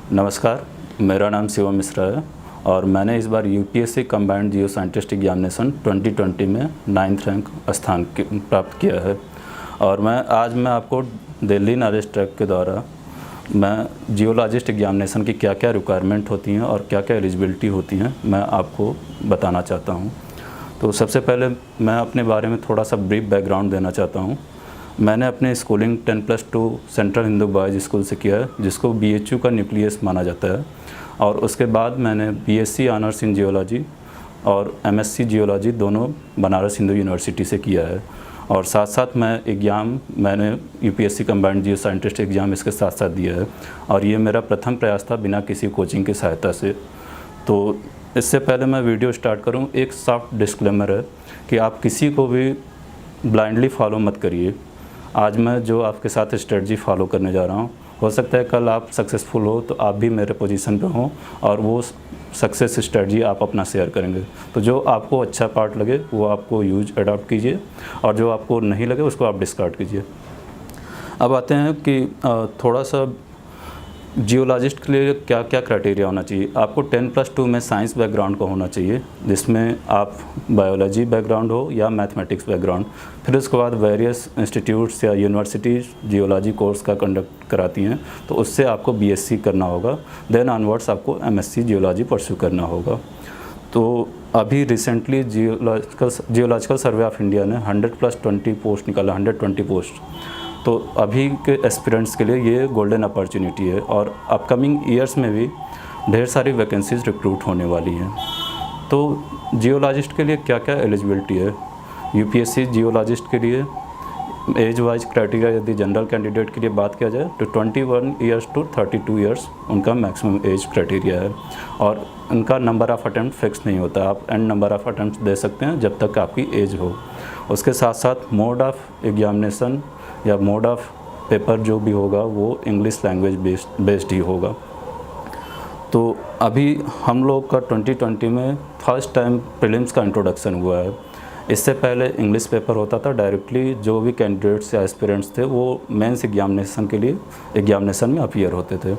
नमस्कार, मेरा नाम शिवम मिश्रा है और मैंने इस बार UPSC combined geo scientist examination 2020 में 9th रैंक स्थान प्राप्त किया है। और मैं आपको दिल्ली नॉलेज ट्रैक के द्वारा मैं जियोलॉजिस्ट एग्जामिनेशन की क्या क्या रिक्वायरमेंट होती हैं और क्या क्या एलिजिबिलिटी होती हैं मैं आपको बताना चाहता हूँ। तो सबसे पहले मैं अपने बारे में थोड़ा सा ब्रीफ बैकग्राउंड देना चाहता हूँ। मैंने अपने schooling 10+2 central Hindu boys school से किया है, जिसको बीएचयू का न्यूक्लियस माना जाता है। और उसके बाद मैंने बीएससी ऑनर्स इन जियोलॉजी और एमएससी जियोलॉजी दोनों बनारस हिंदू यूनिवर्सिटी से किया है। और साथ साथ मैंने UPSC combined geo scientist exam इसके साथ साथ दिया है और ये मेरा प्रथम प्रयास था बिना किसी कोचिंग की सहायता से। तो इससे पहले मैं वीडियो स्टार्ट करूँ, एक सॉफ्ट डिस्क्लेमर है कि आप किसी को भी ब्लाइंडली फॉलो मत करिए। आज मैं जो आपके साथ स्ट्रेटजी फॉलो करने जा रहा हूँ, हो सकता है कल आप सक्सेसफुल हो तो आप भी मेरे पोजीशन पे हो और वो सक्सेस स्ट्रेटजी आप अपना शेयर करेंगे। तो जो आपको अच्छा पार्ट लगे वो आपको अडॉप्ट कीजिए और जो आपको नहीं लगे उसको आप डिस्कार्ड कीजिए। अब आते हैं कि थोड़ा सा जियोलॉजिस्ट के लिए क्या क्या क्राइटेरिया होना चाहिए। आपको 10+2 में साइंस बैकग्राउंड का होना चाहिए, जिसमें आप बायोलॉजी बैकग्राउंड हो या मैथमेटिक्स बैकग्राउंड। फिर उसके बाद वेरियस इंस्टीट्यूट्स या यूनिवर्सिटीज़ जियोलॉजी कोर्स का कंडक्ट कराती हैं, तो उससे आपको बीएससी करना होगा। देन ऑनवर्ड्स आपको एमएससी जियोलॉजी परस्यू करना होगा। तो अभी recently geological survey of India ने 100+20 पोस्ट निकाला, 120 पोस्ट। तो अभी के एस्पिरेंट्स के लिए ये गोल्डन अपॉर्चुनिटी है और अपकमिंग ईयर्स में भी ढेर सारी वैकेंसीज रिक्रूट होने वाली हैं। तो जियोलॉजिस्ट के लिए क्या क्या एलिजिबिलिटी है। यूपीएससी जियोलॉजिस्ट के लिए एज वाइज क्राइटेरिया यदि जनरल कैंडिडेट के लिए बात किया जाए तो 21 ईयर्स टू 32 ईयर्स उनका मैक्सिमम एज क्राइटेरिया है। और उनका नंबर ऑफ़ अटैम्प्ट फिक्स नहीं होता, आप एंड नंबर ऑफ़ अटैम्प्ट दे सकते हैं जब तक आपकी एज हो। उसके साथ साथ मोड ऑफ़ एग्जामिनेशन या मोड ऑफ पेपर जो भी होगा वो इंग्लिश लैंग्वेज बेस्ड ही होगा। तो अभी हम लोग का 2020 में फर्स्ट टाइम प्रीलिम्स का इंट्रोडक्शन हुआ है। इससे पहले इंग्लिश पेपर होता था, डायरेक्टली जो भी कैंडिडेट्स या एस्पिरेंट्स थे वो मेंस एग्जामिनेशन के लिए एग्जामिनेशन में अपीयर होते थे,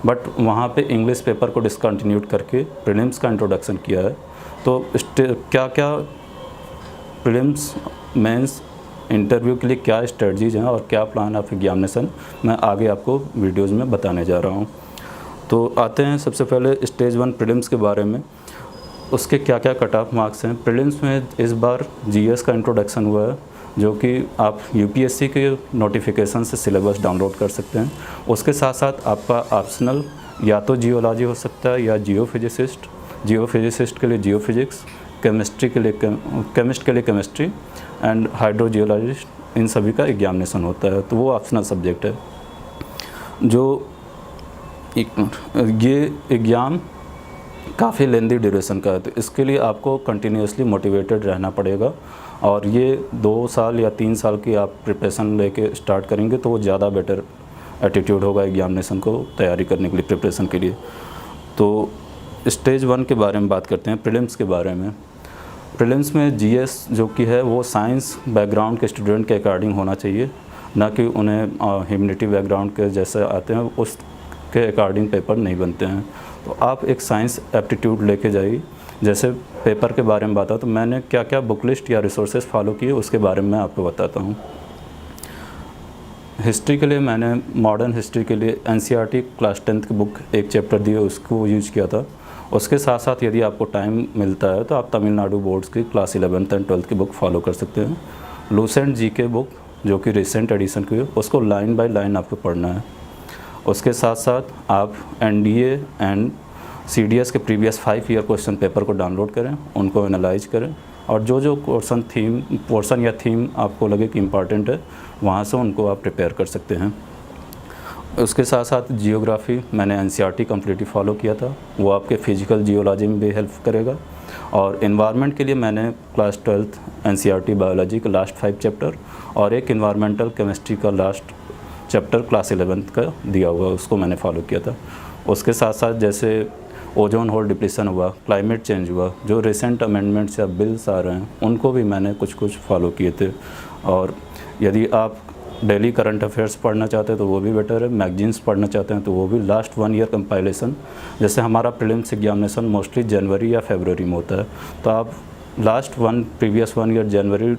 बट वहाँ पे इंग्लिश पेपर को डिसकंटिन्यूड करके प्रीलिम्स का इंट्रोडक्शन किया है। तो क्या क्या प्रीलिम्स मेंस इंटरव्यू के लिए क्या स्ट्रेटजीज़ हैं और क्या प्लान ऑफ एग्जामिनेशन मैं आगे आपको वीडियोज़ में बताने जा रहा हूँ। तो आते हैं सबसे पहले स्टेज 1 प्रीलिम्स के बारे में। उसके क्या क्या कट ऑफ मार्क्स हैं। प्रीलिम्स में इस बार जीएस का इंट्रोडक्शन हुआ है, जो कि आप यूपीएससी के नोटिफिकेशन से सिलेबस डाउनलोड कर सकते हैं। उसके साथ साथ आपका ऑप्शनल या तो जियोलॉजी हो सकता है या जियोफिजिसिस्ट के लिए जियोफिजिक्स, केमिस्ट के लिए केमिस्ट्री एंड हाइड्रोजियोलॉजिस्ट, इन सभी का एग्जामिनेशन होता है। तो वो ऑप्शनल सब्जेक्ट है। ये एग्ज़ाम काफ़ी लेंदी ड्यूरेशन का है, तो इसके लिए आपको कंटिन्यूसली मोटिवेटेड रहना पड़ेगा। और ये 2 साल या 3 साल की आप प्रिपरेशन लेके स्टार्ट करेंगे तो वो ज़्यादा बेटर एटीट्यूड होगा एग्जामिनेशन को तैयारी करने के लिए, प्रिपरेशन के लिए। तो स्टेज 1 के बारे में बात करते हैं, प्रीलिम्स के बारे में। प्रीलिम्स में जीएस जो कि है वो साइंस बैकग्राउंड के स्टूडेंट के अकॉर्डिंग होना चाहिए, ना कि उन्हें ह्यूमैनिटी बैकग्राउंड के जैसे आते हैं उसके अकॉर्डिंग पेपर नहीं बनते हैं। तो आप एक साइंस एप्टीट्यूड लेके जाइए। जैसे पेपर के बारे में बताओ तो मैंने क्या क्या बुक लिस्ट या रिसोर्सेज फॉलो किए उसके बारे में मैं आपको बताता हूँ। हिस्ट्री के लिए मैंने मॉडर्न हिस्ट्री के लिए एनसीईआरटी क्लास 10th की बुक एक चैप्टर दिए, उसको यूज किया था। उसके साथ साथ यदि आपको टाइम मिलता है तो आप तमिलनाडु बोर्ड्स की क्लास 11th एंड 12th की बुक फॉलो कर सकते हैं। लूसेंट जीके बुक जो कि रिसेंट एडिशन की है, उसको लाइन बाय लाइन आपको पढ़ना है। उसके साथ साथ आप एनडीए एंड सीडीएस के प्रीवियस 5 ईयर क्वेश्चन पेपर को डाउनलोड करें, उनको एनालाइज करें और जो पोर्शन या थीम आपको लगे कि इम्पॉर्टेंट है वहाँ से उनको आप प्रिपेयर कर सकते हैं। उसके साथ साथ जियोग्राफी मैंने एनसीईआरटी कम्प्लीटली फॉलो किया था, वो आपके फिजिकल जियोलॉजी में भी हेल्प करेगा। और एनवायरनमेंट के लिए मैंने क्लास 12th एनसीईआरटी बायोलॉजी का लास्ट 5 चैप्टर और एक एनवायरमेंटल केमिस्ट्री का लास्ट चैप्टर क्लास 11th का दिया हुआ, उसको मैंने फॉलो किया था। उसके साथ साथ जैसे ओजोन होल डिप्लीशन हुआ, क्लाइमेट चेंज हुआ, जो रिसेंट अमेंडमेंट्स या बिल्स आ रहे हैं उनको भी मैंने कुछ फॉलो किए थे। और यदि आप डेली करंट अफेयर्स पढ़ना चाहते हैं तो वो भी बेटर है, मैगजीन्स पढ़ना चाहते हैं तो वो भी। लास्ट 1 ईयर कंपाइलेशन, जैसे हमारा प्रीलिम्स एग्जामिनेशन मोस्टली जनवरी या फरवरी में होता है, तो आप previous 1 year January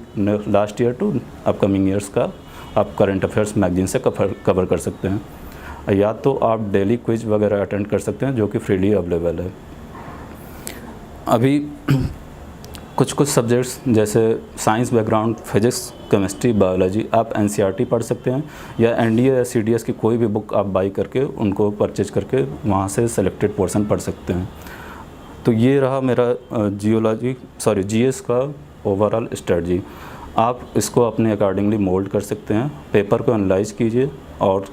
last year to upcoming years का आप करंट अफेयर्स मैगजीन से कवर कर सकते हैं। या तो आप डेली क्विज वगैरह अटेंड कर सकते हैं जो कि फ्रीली अवेलेबल है। अभी कुछ सब्जेक्ट्स जैसे science background, physics, chemistry, biology आप एनसीईआरटी पढ़ सकते हैं, या एनडीए या सीडीएस की कोई भी बुक आप बाई करके उनको परचेज करके वहाँ से सेलेक्टेड पोर्शन पढ़ सकते हैं। तो ये रहा मेरा जीएस का ओवरऑल स्ट्रेटजी। आप इसको अपने अकॉर्डिंगली मोल्ड कर सकते हैं। पेपर को एनालाइज कीजिए और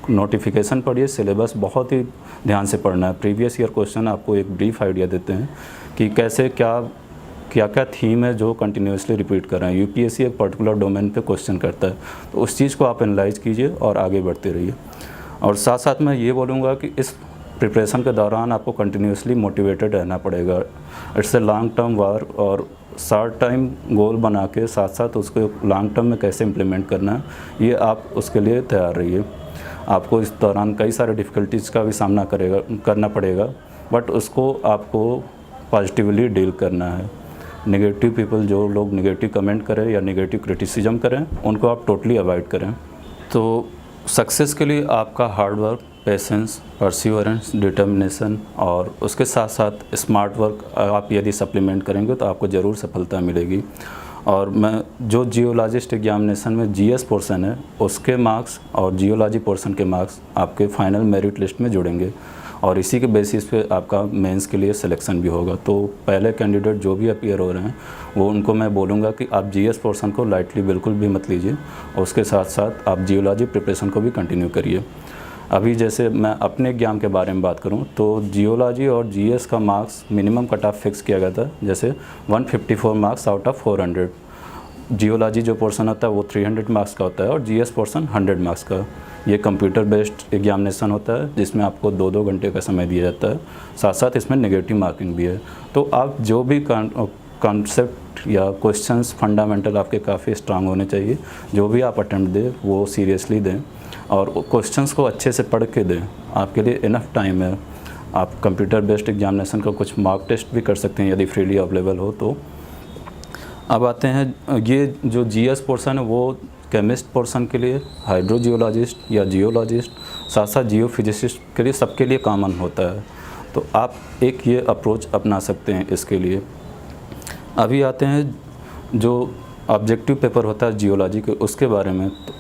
नोटिफिकेशन पढ़िए। सिलेबस बहुत ही ध्यान से पढ़ना है। प्रीवियस ईयर क्वेश्चन आपको एक ब्रीफ आइडिया देते हैं कि कैसे क्या थीम है जो कंटिन्यूसली रिपीट कर रहे हैं। यूपीएससी एक पर्टिकुलर डोमेन पे क्वेश्चन करता है, तो उस चीज़ को आप एनालाइज कीजिए और आगे बढ़ते रहिए। और साथ साथ मैं ये बोलूँगा कि इस प्रिपरेशन के दौरान आपको कंटिन्यूसली मोटिवेटेड रहना पड़ेगा। It's a long term work, और शॉर्ट टाइम गोल बना के साथ साथ उसको लॉन्ग टर्म में कैसे इम्प्लीमेंट करना है, ये आप उसके लिए तैयार रहिए। आपको इस दौरान कई सारे डिफ़िकल्टीज़ का भी सामना करना पड़ेगा, बट उसको आपको पॉजिटिवली डील करना है। नेगेटिव पीपल, जो लोग नेगेटिव कमेंट करें या नेगेटिव क्रिटिसिज्म करें, उनको आप टोटली अवॉइड करें। तो सक्सेस के लिए आपका hard work, patience, perseverance, determination और उसके साथ साथ स्मार्ट वर्क आप यदि सप्लीमेंट करेंगे तो आपको ज़रूर सफलता मिलेगी। और मैं जो जियोलॉजिस्ट एग्जामिनेशन में जीएस पोर्शन है उसके मार्क्स और जियोलॉजी पोर्शन के मार्क्स आपके फाइनल मेरिट लिस्ट में जुड़ेंगे, और इसी के बेसिस पे आपका मेंस के लिए सिलेक्शन भी होगा। तो पहले कैंडिडेट जो भी अपीयर हो रहे हैं वो उनको मैं बोलूँगा कि आप जीएस पोर्शन को लाइटली बिल्कुल भी मत लीजिए, और उसके साथ साथ आप जियोलॉजी प्रिपरेशन को भी कंटिन्यू करिए। अभी जैसे मैं अपने एग्जाम के बारे में बात करूं तो जियोलॉजी और जीएस का marks minimum cut off fix किया गया था, जैसे 154 मार्क्स आउट ऑफ 400। जियोलॉजी जो पोर्शन होता है वो 300 मार्क्स का होता है और जीएस पोर्शन 100 मार्क्स का। ये कंप्यूटर बेस्ड एग्जामिनेशन होता है जिसमें आपको 2-2 घंटे का समय दिया जाता है, साथ साथ इसमें नेगेटिव मार्किंग भी है। तो आप जो भी कॉन्सेप्ट या क्वेश्चंस फंडामेंटल आपके काफ़ी स्ट्रांग होने चाहिए। जो भी आप अटेम्प्ट दें वो सीरियसली दें और क्वेश्चंस को अच्छे से पढ़ के दें। आपके लिए इनफ टाइम है। आप कंप्यूटर बेस्ड एग्जामिनेशन का कुछ मॉक टेस्ट भी कर सकते हैं यदि फ्रीली अवेलेबल हो तो। अब आते हैं, ये जो जीएस पोर्शन है वो केमिस्ट पोर्शन के लिए, हाइड्रोजियोलॉजिस्ट या जियोलॉजिस्ट, साथ साथ जियोफिजिसिस्ट के लिए, सबके लिए कॉमन होता है। तो आप एक ये अप्रोच अपना सकते हैं इसके लिए। अभी आते हैं जो ऑब्जेक्टिव पेपर होता है जियोलॉजी के, उसके बारे में। तो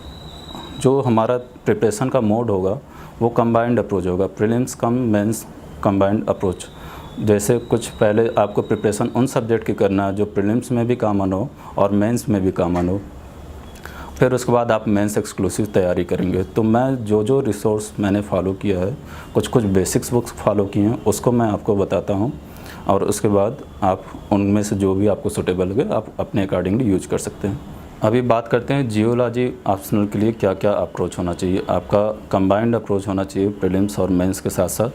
जो हमारा प्रिपरेशन का मोड होगा वो कंबाइंड अप्रोच होगा, prelims cum mains combined approach. जैसे कुछ पहले आपको प्रिपरेशन उन सब्जेक्ट की करना है जो प्रीलिम्स में भी कॉमन हो और मेंस में भी कॉमन हो, फिर उसके बाद आप मेंस एक्सक्लूसिव तैयारी करेंगे। तो मैं जो रिसोर्स मैंने फॉलो किया है, कुछ बेसिक्स बुक्स फॉलो की हैं, उसको मैं आपको बताता हूँ, और उसके बाद आप उनमें से जो भी आपको सूटेबल लगे आप अपने अकॉर्डिंगली यूज कर सकते हैं। अभी बात करते हैं जियोलॉजी ऑप्शनल के लिए क्या क्या अप्रोच होना चाहिए। आपका कंबाइंड अप्रोच होना चाहिए प्रीलिम्स और मेंस के साथ साथ।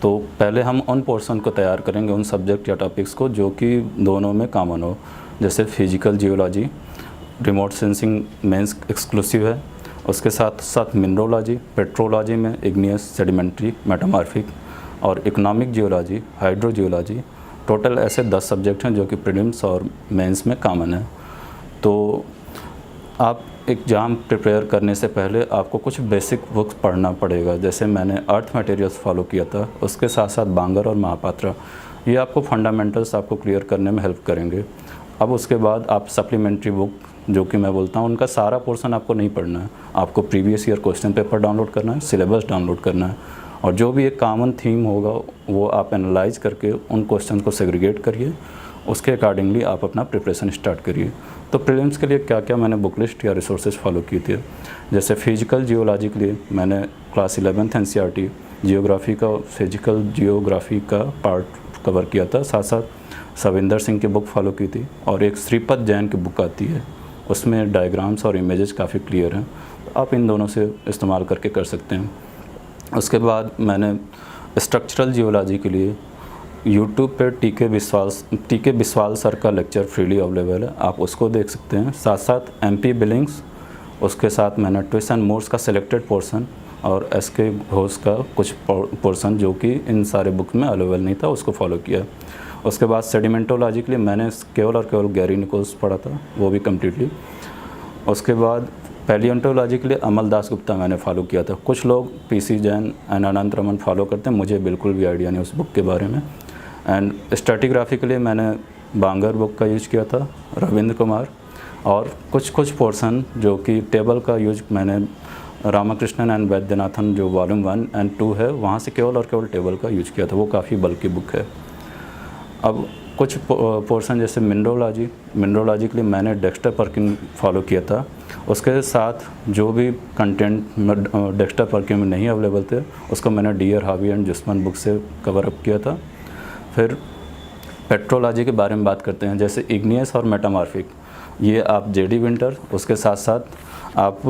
तो पहले हम उन पोर्शन को तैयार करेंगे, उन सब्जेक्ट या टॉपिक्स को जो कि दोनों में कॉमन हो, जैसे physical geology, remote sensing mains exclusive है। उसके साथ साथ मिनरोलॉजी, पेट्रोलॉजी में इग्नियस, सेडिमेंट्री, मेटामॉर्फिक, और इकोनॉमिक जियोलॉजी, हाइड्रोजियोलॉजी। टोटल ऐसे 10 सब्जेक्ट हैं जो कि प्रीलिम्स और मेंस में कॉमन है। तो आप एग्ज़ाम प्रिपेयर करने से पहले आपको कुछ बेसिक बुक्स पढ़ना पड़ेगा। जैसे मैंने अर्थ मटेरियल्स फॉलो किया था, उसके साथ साथ बांगर और महापात्रा, ये आपको फंडामेंटल्स आपको क्लियर करने में हेल्प करेंगे। अब उसके बाद आप सप्लीमेंट्री बुक, जो कि मैं बोलता हूँ, उनका सारा पोर्शन आपको नहीं पढ़ना है। आपको previous year question paper download करना है, सिलेबस डाउनलोड करना है, और जो भी एक कॉमन थीम होगा वो आप एनालाइज करके उन क्वेश्चन को सेग्रीगेट करिए, उसके अकॉर्डिंगली आप अपना प्रिपरेशन स्टार्ट करिए। तो प्रीलिम्स के लिए क्या क्या मैंने बुक लिस्ट या रिसोर्सेज फॉलो किए थे, जैसे फिजिकल जियोलॉजी के लिए मैंने क्लास 11th एनसीईआरटी जियोग्राफी का, फिजिकल जियोग्राफी का पार्ट कवर किया था, साथ साथ सविंदर सिंह की बुक फॉलो की थी, और एक श्रीपद जैन की बुक आती है, उसमें डायग्राम्स और इमेजेस काफ़ी क्लियर हैं। तो आप इन दोनों से इस्तेमाल करके कर सकते हैं। उसके बाद मैंने स्ट्रक्चरल जियोलॉजी के लिए यूट्यूब पर टीके बिस्वाल सर का लेक्चर फ्रीली अवेलेबल है, आप उसको देख सकते हैं। साथ साथ एमपी बिलिंग्स उसके साथ मैंने ट्विस्ट एंड मोर्स का सिलेक्टेड पोर्शन और एसके घोष का कुछ पोर्शन जो कि इन सारे बुक में अवेलेबल नहीं था उसको फॉलो किया। उसके बाद सेडिमेंटोलॉजी के लिए मैंने केवल और केवल गैरी निकोल्स पढ़ा था, वो भी कम्प्लीटली। उसके बाद पैलियोंटोलॉजी के लिए अमल दास गुप्ता मैंने फॉलो किया था। कुछ लोग PC Jain and Anant Raman follow करते हैं, मुझे बिल्कुल भी आइडिया नहीं उस बुक के बारे में। एंड स्ट्रेटिग्राफी के लिए मैंने बांगर बुक का यूज किया था, रविंद्र कुमार, और कुछ पोर्शन जो कि टेबल का यूज मैंने रामाकृष्णन एंड वैद्यनाथन जो वॉल्यूम 1 एंड 2 है वहाँ से केवल और केवल टेबल का यूज किया था, वो काफ़ी बल्कि बुक है। अब कुछ पोर्शन जैसे मिनरोलॉजी के लिए मैंने डेक्स्टर पर्किन फॉलो किया था। उसके साथ जो भी कंटेंट डेक्स्टर पर्किन में नहीं अवेलेबल थे उसको मैंने डियर हावी एंड जुस्मान बुक से कवर अप किया था। फिर पेट्रोलॉजी के बारे में बात करते हैं, जैसे इग्नियस और मेटामॉर्फिक, ये आप जेडी विंटर, उसके साथ साथ आप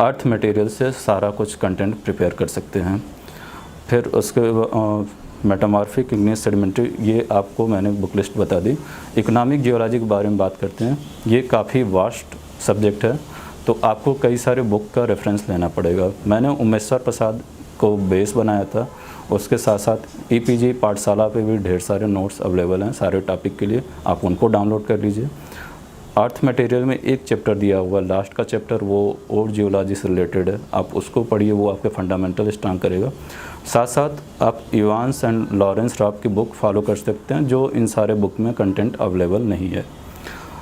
अर्थ मटेरियल से सारा कुछ कंटेंट प्रिपेयर कर सकते हैं। फिर उसके मेटामॉर्फिक, इग्नियस, सेडिमेंट्री, ये आपको मैंने बुक लिस्ट बता दी। इकोनॉमिक जियोलॉजी के बारे में बात करते हैं, ये काफ़ी वास्ट सब्जेक्ट है, तो आपको कई सारे बुक का रेफरेंस लेना पड़ेगा। मैंने उमेश्वर प्रसाद को बेस बनाया था, उसके साथ साथ ईपीजी पाठशाला पे भी ढेर सारे नोट्स अवेलेबल हैं सारे टॉपिक के लिए, आप उनको डाउनलोड कर लीजिए। अर्थ मटेरियल में एक चैप्टर दिया हुआ, लास्ट का चैप्टर वो और जियोलॉजी से रिलेटेड है, आप उसको पढ़िए, वो आपके फंडामेंटल स्ट्रांग करेगा। साथ साथ आप इवांस एंड लॉरेंस रॉब की बुक फॉलो कर सकते हैं जो इन सारे बुक में कंटेंट अवेलेबल नहीं है।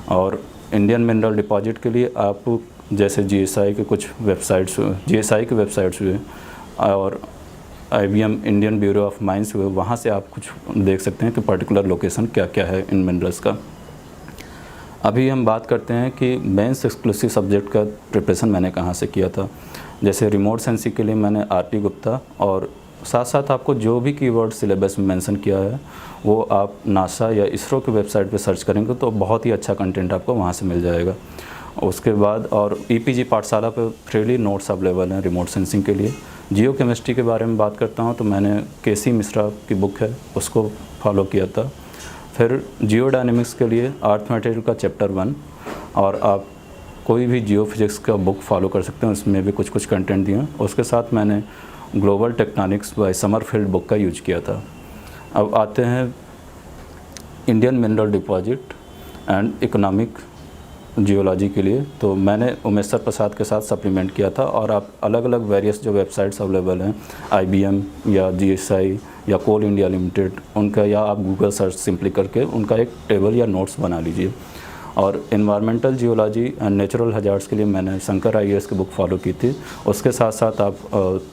और इंडियन मिनरल डिपॉजिट के लिए आप जैसे जीएसआई के कुछ वेबसाइट्स, जीएसआई के वेबसाइट्स हुए और IBM Indian bureau of mines हुए, वहाँ से आप कुछ देख सकते हैं कि पर्टिकुलर लोकेशन क्या क्या है इन मिनरल्स का। अभी हम बात करते हैं कि मेंस एक्सक्लूसिव सब्जेक्ट का प्रिपरेशन मैंने कहाँ से किया था। जैसे रिमोट सेंसिंग के लिए मैंने RT गुप्ता, और साथ साथ आपको जो भी कीवर्ड सिलेबस में मेंशन किया है वो आप नासा या इसरो की वेबसाइट पे सर्च करेंगे तो बहुत ही अच्छा कंटेंट आपको वहाँ से मिल जाएगा। उसके बाद और ईपीजी पाठशाला पे फ्रीली नोट्स अवेलेबल हैं रिमोट सेंसिंग के लिए। जियो केमिस्ट्री के बारे में बात करता हूँ तो मैंने केसी मिश्रा की बुक है उसको फॉलो किया था। फिर जियो डायनेमिक्स के लिए अर्थ मटेरियल का चैप्टर 1, और आप कोई भी जियो फिजिक्स का बुक फॉलो कर सकते हैं, उसमें भी कुछ कंटेंट दिए हैं। उसके साथ मैंने global tectonics by Summerfield book का यूज किया था। अब आते हैं Indian mineral deposit and economic geology के लिए, तो मैंने उमेश्वर प्रसाद के साथ सप्लीमेंट किया था। और आप अलग अलग वेरियस जो वेबसाइट्स अवेलेबल हैं, IBM या GSI या कोल इंडिया लिमिटेड, उनका या आप गूगल सर्च सिंपली करके उनका एक टेबल या नोट्स बना लीजिए। और environmental geology and natural hazards के लिए मैंने शंकर IAS की बुक फॉलो की थी। उसके साथ साथ आप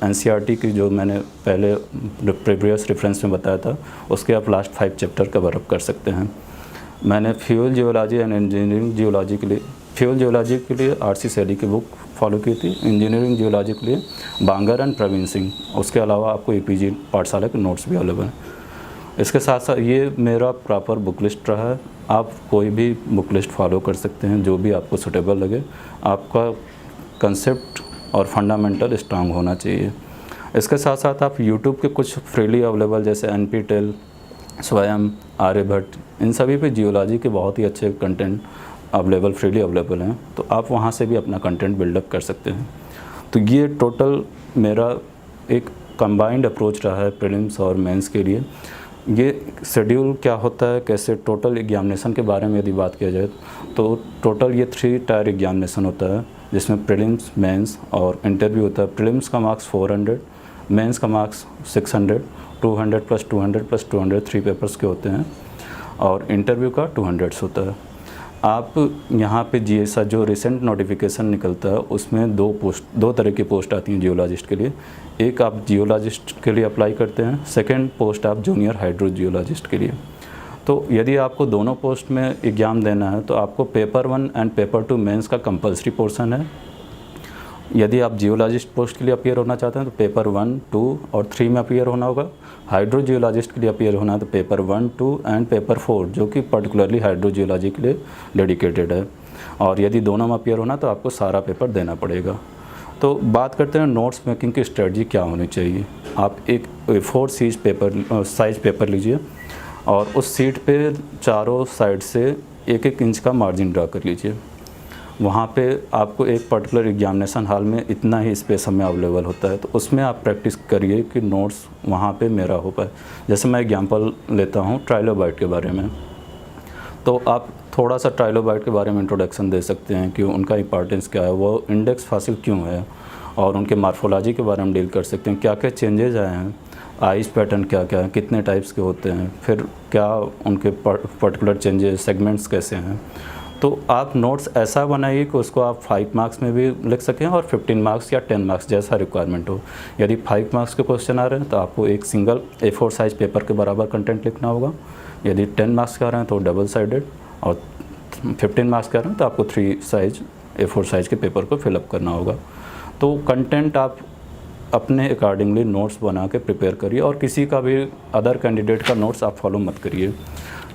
NCERT की जो मैंने पहले प्रीवियस रेफरेंस में बताया था उसके आप लास्ट 5 चैप्टर कवर अप कर सकते हैं। मैंने fuel geology and engineering geology के लिए, फ्यूल जियोलॉजी के लिए RC सैली की बुक फॉलो की थी। इंजीनियरिंग जियोलॉजी के लिए बांगर एंड प्रवीण सिंह, उसके अलावा आपको EPG पाठशाला के नोट्स भी अवेलेबल हैं। इसके साथ साथ ये मेरा प्रॉपर बुक लिस्ट रहा है, आप कोई भी बुक लिस्ट फॉलो कर सकते हैं जो भी आपको सूटेबल लगे। आपका कंसेप्ट और फंडामेंटल स्ट्रांग होना चाहिए। इसके साथ साथ आप यूट्यूब के कुछ फ्रीली अवेलेबल जैसे NPTEL, स्वयं, आर्यभट्ट, इन सभी पे जियोलॉजी के बहुत ही अच्छे कंटेंट अवेलेबल, फ्रीली अवेलेबल हैं, तो आप वहाँ से भी अपना कंटेंट बिल्डअप कर सकते हैं। तो ये टोटल मेरा एक कंबाइंड अप्रोच रहा है प्रीलिम्स और मेंस के लिए। ये शेड्यूल क्या होता है, कैसे टोटल एग्जामिनेशन के बारे में यदि बात किया जाए तो टोटल ये 3 टायर एग्जामिनेशन होता है जिसमें प्रीलिम्स, मेंस और इंटरव्यू होता है। प्रीलिम्स का मार्क्स 400, मेंस का मार्क्स 600, 200 + 200 + 200 3 पेपर्स के होते हैं, और इंटरव्यू का 200 होता है। आप यहाँ पे GSI जो रिसेंट नोटिफिकेशन निकलता है उसमें 2 तरह की पोस्ट आती हैं जियोलॉजिस्ट के लिए। एक आप जियोलॉजिस्ट के लिए अप्लाई करते हैं, सेकंड पोस्ट आप जूनियर हाइड्रो जियोलॉजिस्ट के लिए। तो यदि आपको दोनों पोस्ट में एग्ज़ाम देना है तो आपको पेपर 1 एंड पेपर 2 मेंस का कंपलसरी पोर्शन है। यदि आप जियोलॉजिस्ट पोस्ट के लिए अपीयर होना चाहते हैं तो पेपर 1, 2 और 3 में अपीयर होना होगा। हाइड्रो जियोलॉजिस्ट के लिए अपीयर होना है तो पेपर 1, 2 एंड पेपर 4 जो कि पर्टिकुलरली हाइड्रो जियोलॉजी के लिए डेडिकेटेड है। और यदि दोनों में अपीयर होना तो आपको सारा पेपर देना पड़ेगा। तो बात करते हैं नोट्स मेकिंग की स्ट्रेटजी क्या होनी चाहिए। आप एक A4 साइज पेपर लीजिए और उस सीट पे चारों साइड से 1-1 इंच का मार्जिन ड्रा कर लीजिए। वहाँ पे आपको एक पर्टिकुलर एग्जामिनेशन हॉल में इतना ही स्पेस हमें अवेलेबल होता है, तो उसमें आप प्रैक्टिस करिए कि नोट्स वहाँ पे मेरा हो पाए। जैसे मैं एग्जांपल लेता हूँ ट्राइलोबाइट के बारे में, तो आप थोड़ा सा ट्राइलोबाइट के बारे में इंट्रोडक्शन दे सकते हैं कि उनका इंपॉर्टेंस क्या है, वो इंडेक्स फॉसिल क्यों है, और उनके मार्फोलॉजी के बारे में डील कर सकते हैं, क्या क्या चेंजेज आए हैं, आइज पैटर्न क्या क्या है, कितने टाइप्स के होते हैं, फिर क्या उनके पर्टिकुलर चेंजेस सेगमेंट्स कैसे हैं। तो आप नोट्स ऐसा बनाइए कि उसको आप 5 मार्क्स में भी लिख सकें और 15 मार्क्स या 10 मार्क्स जैसा रिक्वायरमेंट हो। यदि 5 मार्क्स के क्वेश्चन आ रहे हैं तो आपको एक सिंगल A4 साइज़ पेपर के बराबर कंटेंट लिखना होगा। यदि 10 मार्क्स का आ रहे हैं तो डबल साइडेड, और 15 मार्क्स का आ रहे हैं तो आपको 3 साइज A4 साइज़ के पेपर को फिलअप करना होगा। तो कंटेंट आप अपने अकॉर्डिंगली नोट्स बना के प्रिपेयर करिए, और किसी का भी अदर कैंडिडेट का नोट्स आप फॉलो मत करिए,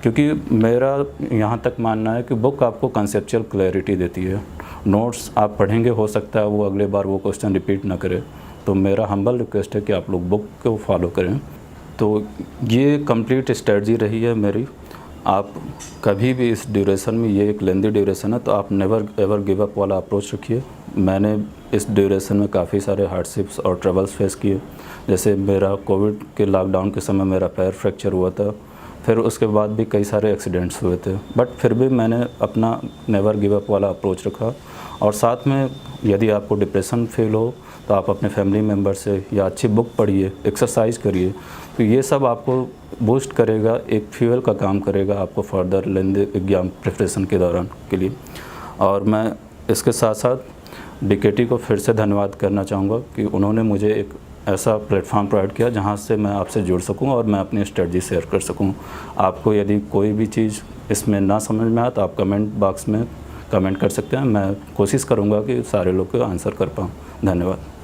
क्योंकि मेरा यहाँ तक मानना है कि बुक आपको कंसेप्चुअल क्लैरिटी देती है। नोट्स आप पढ़ेंगे, हो सकता है वो अगले बार वो क्वेश्चन रिपीट ना करे, तो मेरा हम्बल रिक्वेस्ट है कि आप लोग बुक को फॉलो करें। तो ये कंप्लीट स्ट्रेटजी रही है मेरी। आप कभी भी इस ड्यूरेशन में, ये एक लेंदी ड्यूरेशन है, तो आप नेवर एवर गिव अप वाला अप्रोच रखिए। मैंने इस ड्यूरेशन में काफ़ी सारे हार्डशिप्स और ट्रबल्स फेस किए। जैसे मेरा कोविड के लॉकडाउन के समय मेरा पैर फ्रैक्चर हुआ था, फिर उसके बाद भी कई सारे एक्सीडेंट्स हुए थे, बट फिर भी मैंने अपना नेवर गिव अप वाला अप्रोच रखा। और साथ में यदि आपको डिप्रेशन फील हो तो आप अपने फैमिली मेम्बर से या अच्छी बुक पढ़िए, एक्सरसाइज करिए, तो ये सब आपको बूस्ट करेगा, एक फ्यूल का काम करेगा आपको फर्दर लेंदे एग्जाम प्रिपरेशन के दौरान के लिए। और मैं इसके साथ साथ DKT को फिर से धन्यवाद करना चाहूँगा कि उन्होंने मुझे एक ऐसा प्लेटफॉर्म प्रोवाइड किया जहाँ से मैं आपसे जुड़ सकूँ और मैं अपनी स्ट्रेटजी शेयर कर सकूँ। आपको यदि कोई भी चीज़ इसमें ना समझ में आए तो आप कमेंट बॉक्स में कमेंट कर सकते हैं। मैं कोशिश करूँगा कि सारे लोग को आंसर कर पाऊँ। धन्यवाद।